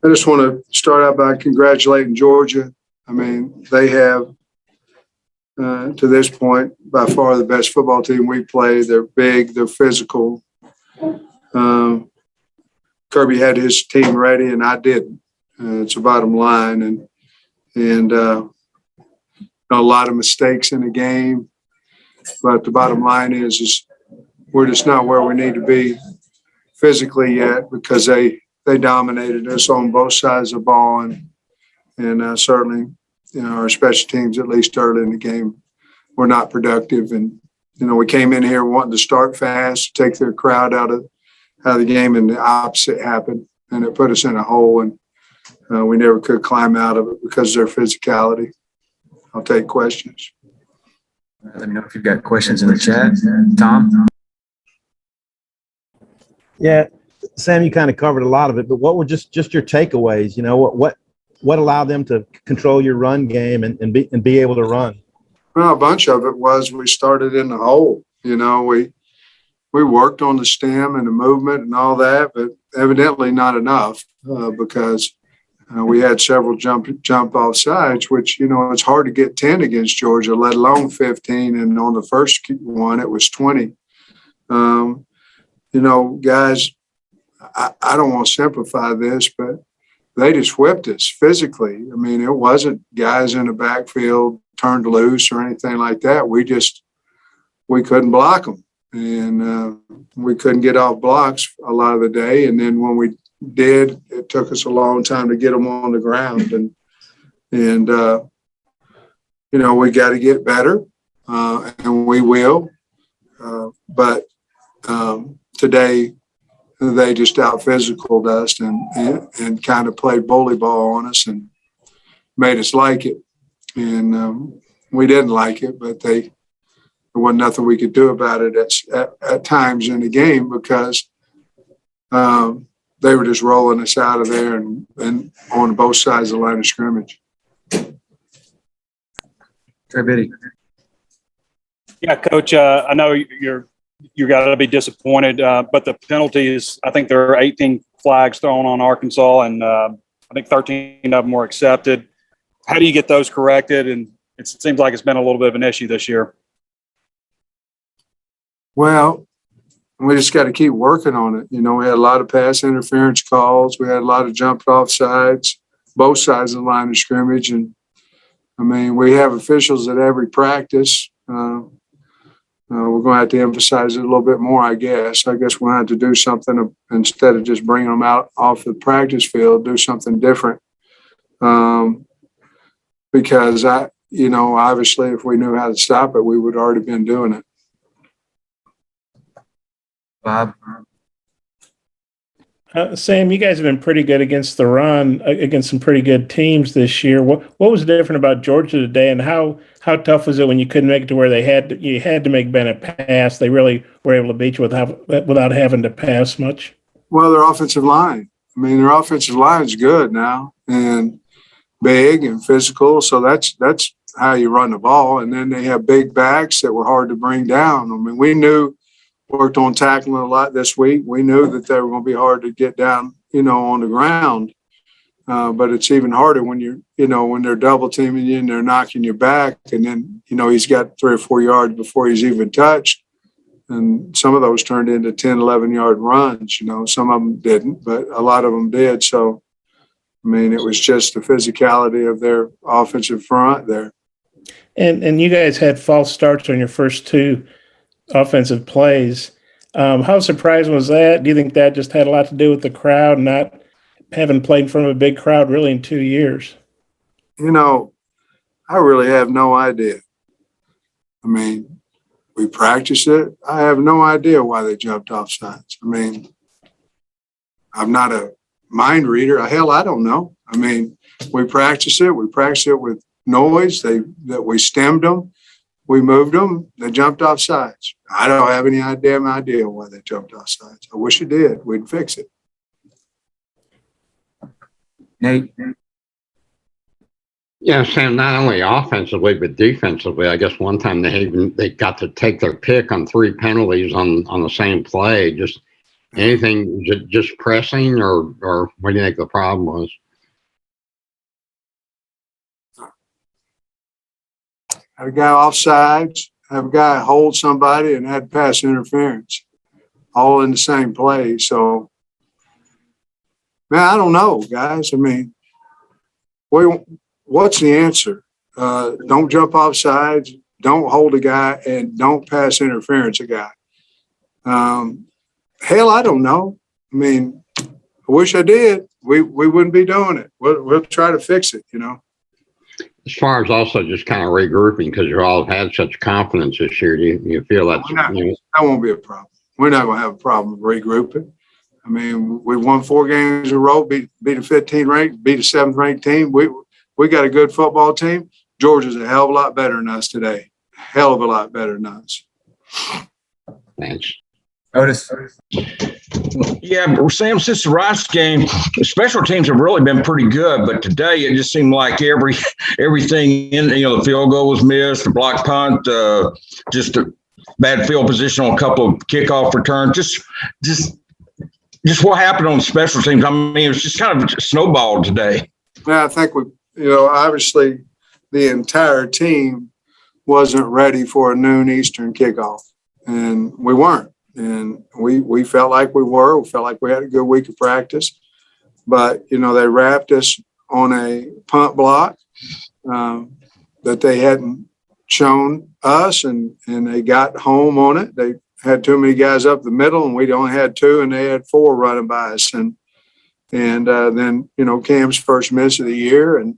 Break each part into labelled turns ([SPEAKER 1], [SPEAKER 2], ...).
[SPEAKER 1] I just want to start out by congratulating Georgia. I mean, they have, to this point, by far the best football team we play. They're big, they're physical. Kirby had his team ready, and I didn't. It's a bottom line, and a lot of mistakes in the game. But the bottom line is we're just not where we need to be physically yet, because they dominated us on both sides of the ball, and certainly, our special teams, at least early in the game, were not productive. And we came in here wanting to start fast, take their crowd out of the game, and the opposite happened, and it put us in a hole, and we never could climb out of it because of their physicality. I'll take questions.
[SPEAKER 2] Let me know if you've got questions in the chat. Tom?
[SPEAKER 3] Yeah, Sam, you kind of covered a lot of it, but what were just your takeaways? What allowed them to control your run game and be able to run?
[SPEAKER 1] Well, a bunch of it was we started in the hole. We worked on the stem and the movement and all that, but evidently not enough because we had several jump off sides, which, it's hard to get 10 against Georgia, let alone 15. And on the first one, it was 20. Guys, I don't want to simplify this, but they just whipped us physically. I mean, it wasn't guys in the backfield turned loose or anything like that. We couldn't block them, and we couldn't get off blocks a lot of the day. And then when we did, it took us a long time to get them on the ground. And we got to get better, and we will. But today, they just out-physicaled us and kind of played bully ball on us and made us like it. And we didn't like it, but there wasn't nothing we could do about it at times in the game because they were just rolling us out of there and on both sides of the line of scrimmage.
[SPEAKER 2] Kirby.
[SPEAKER 4] Yeah, Coach, I know you got to be disappointed, but the penalties, I think there are 18 flags thrown on Arkansas, and I think 13 of them were accepted. How do you get those corrected? And it seems like it's been a little bit of an issue this year.
[SPEAKER 1] Well, we just got to keep working on it. We had a lot of pass interference calls. We had a lot of jumped off sides, both sides of the line of scrimmage. And, we have officials at every practice. We're going to have to emphasize it a little bit more, I guess. I guess we'll have to do something instead of just bringing them out off the practice field, do something different. Because obviously if we knew how to stop it, we would have already been doing it.
[SPEAKER 2] Bob?
[SPEAKER 5] Sam, you guys have been pretty good against the run, against some pretty good teams this year. What was different about Georgia today, and how tough was it when you couldn't make it to where you had to make Bennett pass? They really were able to beat you without having to pass much.
[SPEAKER 1] Well, their offensive line. Their offensive line is good now and big and physical, so that's how you run the ball. And then they have big backs that were hard to bring down. We worked on tackling a lot this week. We knew that they were going to be hard to get down, on the ground. But it's even harder when when they're double teaming you and they're knocking you back. And then, he's got 3 or 4 yards before he's even touched. And some of those turned into 10, 11-yard runs. Some of them didn't, but a lot of them did. So, it was just the physicality of their offensive front there.
[SPEAKER 5] And you guys had false starts on your first 2 offensive plays. How surprising was that? Do you think that just had a lot to do with the crowd, not having played in front of a big crowd really in 2 years?
[SPEAKER 1] I really have no idea. We practiced it. I have no idea why they jumped off sides. I'm not a mind reader. Hell, I don't know. We practiced it. We practiced it with noise. That we stemmed them. We moved them. They jumped off sides. I don't have any idea why they jumped off sides. I wish it did. We'd fix it.
[SPEAKER 2] Nate?
[SPEAKER 6] Yeah, Sam, not only offensively, but defensively. I guess one time they got to take their pick on 3 penalties on the same play. Just Anything just pressing, or what do you think the problem was?
[SPEAKER 1] Had a guy offsides, have a guy hold somebody, and had pass interference, all in the same play. So, man, I don't know, guys. I mean, what's the answer? Don't jump off sides, don't hold a guy, and don't pass interference a guy. Hell, I don't know. I mean, I wish I did. We wouldn't be doing it. We'll try to fix it, you know.
[SPEAKER 6] As far as also just kind of regrouping, because you all had such confidence this year, do you feel that's,
[SPEAKER 1] That won't be a problem. We're not going to have a problem regrouping. I mean, we won 4 games in a row, beat a 15 ranked, beat a 7th ranked team. We got a good football team. Georgia's a hell of a lot better than us today. Hell of a lot better than us.
[SPEAKER 6] thanks.
[SPEAKER 2] Otis?
[SPEAKER 7] Yeah, but Sam, since the Rice game, special teams have really been pretty good, but today it just seemed like everything in, the field goal was missed, the block punt, just a bad field position on a couple of kickoff returns. Just what happened on special teams? I mean, it was just kind of snowballed today.
[SPEAKER 1] Yeah, I think obviously the entire team wasn't ready for a noon Eastern kickoff, and we weren't. And we felt like we were. We felt like we had a good week of practice. But, they wrapped us on a punt block that they hadn't shown us, and they got home on it. They had too many guys up the middle, and we only had 2, and they had 4 running by us. And then, Cam's first miss of the year, and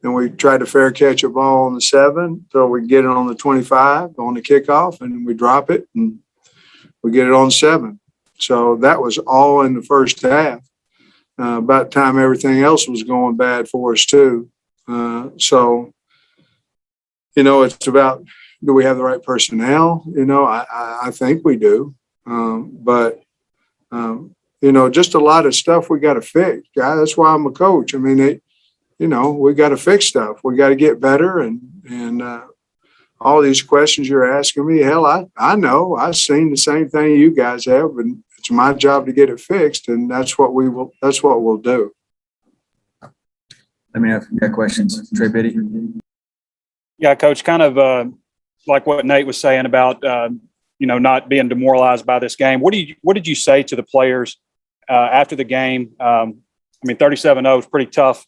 [SPEAKER 1] we tried to fair catch a ball on the 7, so we get it on the 25 on the kickoff, and we drop it, and we get it on 7. So that was all in the first half. About the time everything else was going bad for us too. So, it's about, do we have the right personnel? I think we do. But just a lot of stuff we got to fix. Guy, that's why I'm a coach. I mean, we got to fix stuff. We got to get better, and all these questions you're asking me, hell, I know. I've seen the same thing you guys have, and it's my job to get it fixed, and that's what we'll do.
[SPEAKER 2] Let me know if you've got questions. Trey Biddy?
[SPEAKER 4] Yeah, Coach, kind of like what Nate was saying about, not being demoralized by this game. What did you say to the players after the game? 37-0 is pretty tough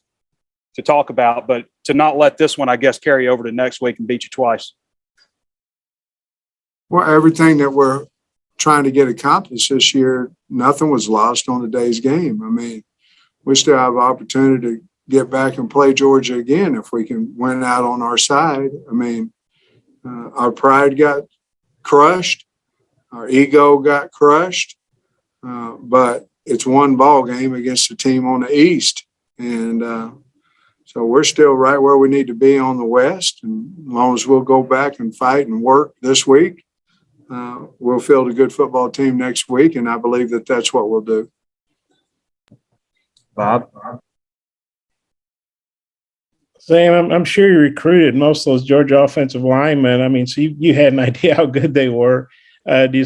[SPEAKER 4] to talk about, but to not let this one, I guess, carry over to next week and beat you twice.
[SPEAKER 1] Well, everything that we're trying to get accomplished this year, nothing was lost on today's game. I mean, we still have an opportunity to get back and play Georgia again if we can win out on our side. I mean, our pride got crushed, our ego got crushed, but it's one ball game against a team on the East, and so we're still right where we need to be on the West. And as long as we'll go back and fight and work this week, we'll field a good football team next week, and I believe that that's what we'll do.
[SPEAKER 2] Bob?
[SPEAKER 5] Sam, I'm sure you recruited most of those Georgia offensive linemen. I mean, so you had an idea how good they were. Do you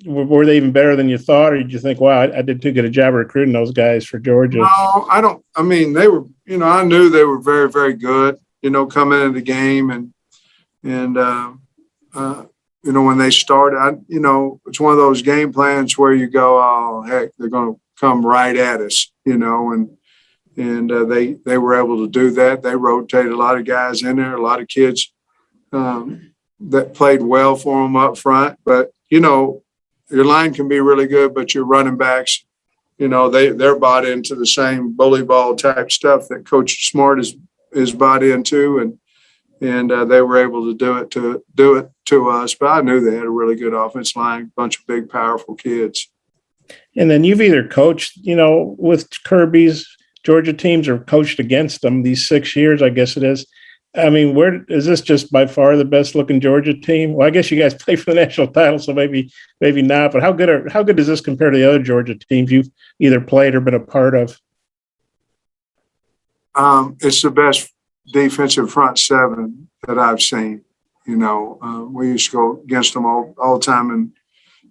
[SPEAKER 5] were they even better than you thought, or did you think, wow, I did too good a job of recruiting those guys for Georgia?
[SPEAKER 1] No, I don't. I mean, they were, I knew they were very, very good, coming into the game, and when they started, it's one of those game plans where you go, oh, heck, they're going to come right at us, and they were able to do that. They rotated a lot of guys in there, a lot of kids that played well for them up front. But, your line can be really good, but your running backs, they're bought into the same bully ball type stuff that Coach Smart is bought into, and they were able to do it to us. But I knew they had a really good offensive line, bunch of big, powerful kids.
[SPEAKER 5] And then you've either coached, with Kirby's Georgia teams or coached against them these 6 years, I guess it is. I mean, where is this just by far the best looking Georgia team? Well, I guess you guys play for the national title, so maybe not. But how good does this compare to the other Georgia teams you've either played or been a part of?
[SPEAKER 1] It's the best defensive front 7 that I've seen. We used to go against them all the time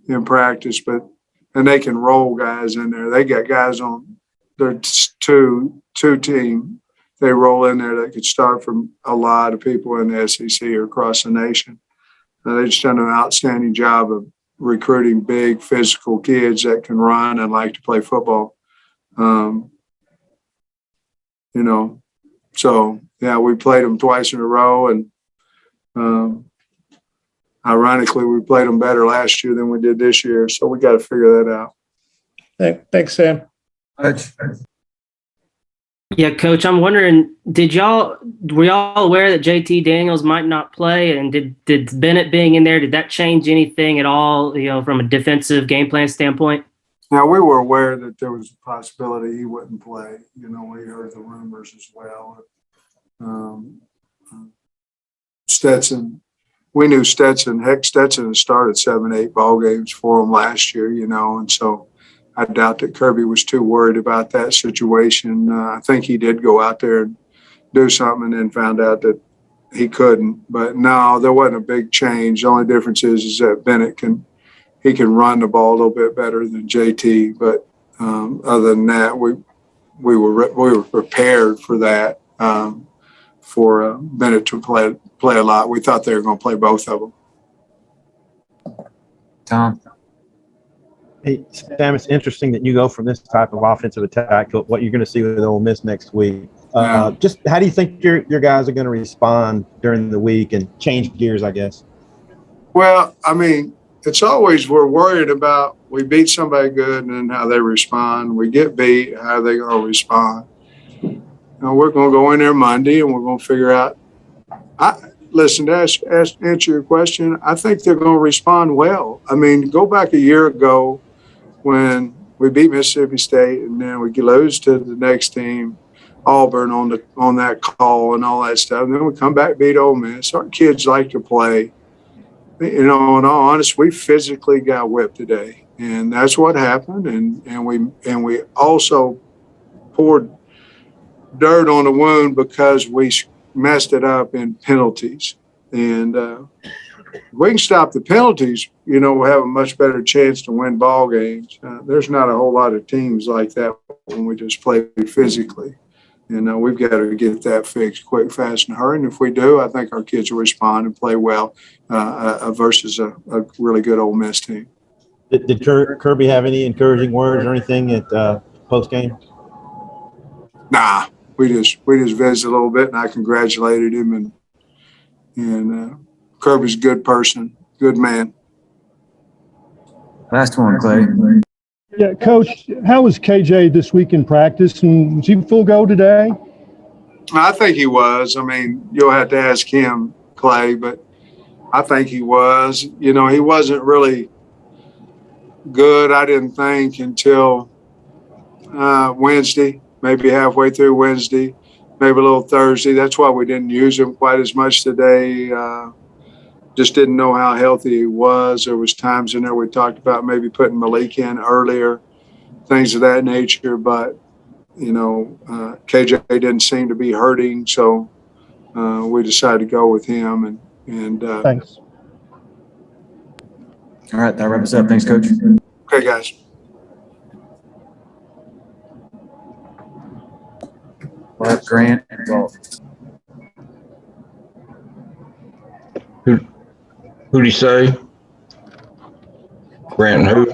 [SPEAKER 1] in practice, but and they can roll guys in there. They got guys on their two team. They roll in there that could start from a lot of people in the SEC or across the nation. They've just done an outstanding job of recruiting big physical kids that can run and like to play football. So yeah, we played them twice in a row, and ironically, we played them better last year than we did this year. So we got to figure that out.
[SPEAKER 5] Thanks, Sam.
[SPEAKER 2] Coach.
[SPEAKER 8] Yeah, Coach, I'm wondering, were y'all aware that JT Daniels might not play? And did Bennett being in there, did that change anything at all, from a defensive game plan standpoint?
[SPEAKER 1] Now, we were aware that there was a possibility he wouldn't play. We heard the rumors as well. Stetson, we knew Stetson. Heck, Stetson had started 7-8 ball games for him last year, and so I doubt that Kirby was too worried about that situation. I think he did go out there and do something and then found out that he couldn't. But no, there wasn't a big change. The only difference is that Bennett can run the ball a little bit better than JT. But other than that, we were prepared for that, for Bennett to play a lot. We thought they were going to play both of them.
[SPEAKER 2] Tom.
[SPEAKER 3] Hey, Sam, it's interesting that you go from this type of offensive attack to what you're going to see with Ole Miss next week. Just how do you think your guys are going to respond during the week and change gears, I guess? Well,
[SPEAKER 1] I mean, it's always we're worried about we beat somebody good and then how they respond. We get beat, how are they going to respond? We're going to go in there Monday and we're going to figure out. Listen, to answer your question, I think they're going to respond well. I mean, go back a year ago when we beat Mississippi State and then we lose to the next team, Auburn, on that call and all that stuff. And then we come back, beat Ole Miss. Our kids like to play. In all honesty, we physically got whipped today, and that's what happened. And we also poured dirt on the wound because we messed it up in penalties. And if we can stop the penalties, we'll have a much better chance to win ball games. There's not a whole lot of teams like that when we just play physically. And we've got to get that fixed quick, fast, and hurry. And if we do, I think our kids will respond and play well versus a really good Ole Miss team.
[SPEAKER 3] Did Kirby have any encouraging words or anything at post game?
[SPEAKER 1] Nah, we just visited a little bit, and I congratulated him. And Kirby's a good person, good man.
[SPEAKER 2] Last one, Clay.
[SPEAKER 9] Yeah, Coach, how was KJ this week in practice, and was he full go today?
[SPEAKER 1] I think he was. I mean, you'll have to ask him, Clay, but I think he was. He wasn't really good, I didn't think, until Wednesday, maybe halfway through Wednesday, maybe a little Thursday. That's why we didn't use him quite as much today. Just didn't know how healthy he was. There was times in there we talked about maybe putting Malik in earlier, things of that nature. But, KJ didn't seem to be hurting, so we decided to go with him. And
[SPEAKER 9] Thanks.
[SPEAKER 2] All right, that wraps us up. Thanks, Coach.
[SPEAKER 1] Okay, guys.
[SPEAKER 2] We'll have Grant and Walt.
[SPEAKER 7] Who'd he say? Grant and who?